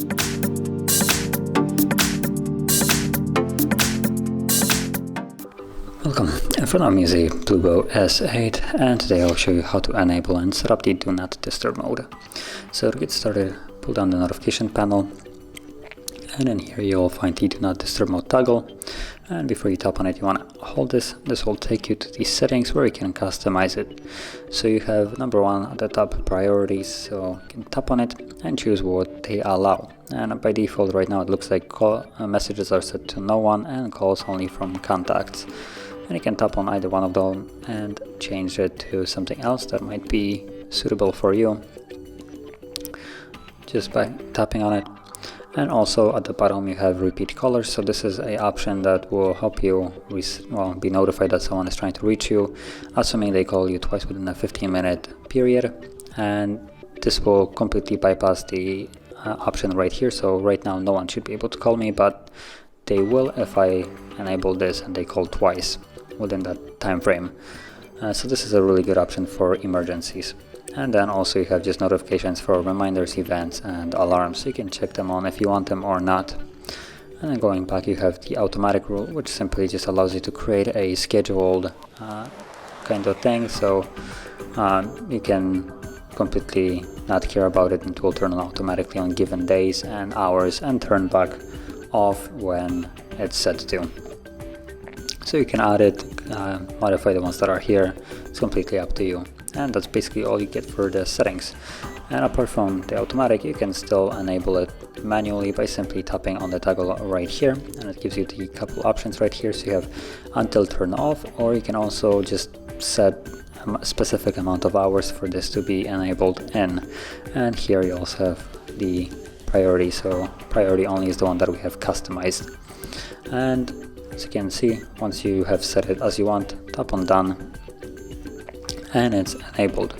Welcome, in front of me is a BLUBOO S8, and today I'll show you how to enable and set up the Do Not Disturb mode. So to get started, pull down the notification panel, and in here you'll find the Do Not Disturb mode toggle. And before you tap on it, you want to hold this. This will take you to the settings where you can customize it. So you have number 1 at the top, priorities, so you can tap on it and choose what they allow. And by default right now it looks like messages are set to no one and calls only from contacts. And you can tap on either one of them and change it to something else that might be suitable for you just by tapping on it. And also at the bottom you have repeat callers, so this is an option that will help you be notified that someone is trying to reach you, assuming they call you twice within a 15-minute period. And this will completely bypass the option right here. So right now no one should be able to call me, but they will if I enable this and they call twice within that time frame. So this is a really good option for emergencies. And then also you have just notifications for reminders, events and alarms, so you can check them on if you want them or not. And then going back, you have the automatic rule, which simply just allows you to create a scheduled kind of thing, so you can completely not care about it, and it will turn on automatically on given days and hours and turn back off when it's set to. So you can add it, modify the ones that are here. It's completely up to you. And that's basically all you get for the settings. And apart from the automatic, you can still enable it manually by simply tapping on the toggle right here, and it gives you the couple options right here. So you have until turn off, or you can also just set a specific amount of hours for this to be enabled in. And here you also have the priority, so priority only is the one that we have customized. And as you can see, once you have set it as you want, tap on done and it's enabled.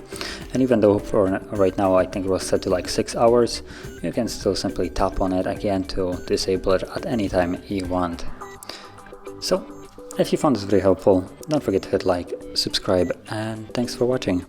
And even though for right now I think it was set to like 6 hours, you can still simply tap on it again to disable it at any time you want. So if you found this video helpful, don't forget to hit like, subscribe, and thanks for watching.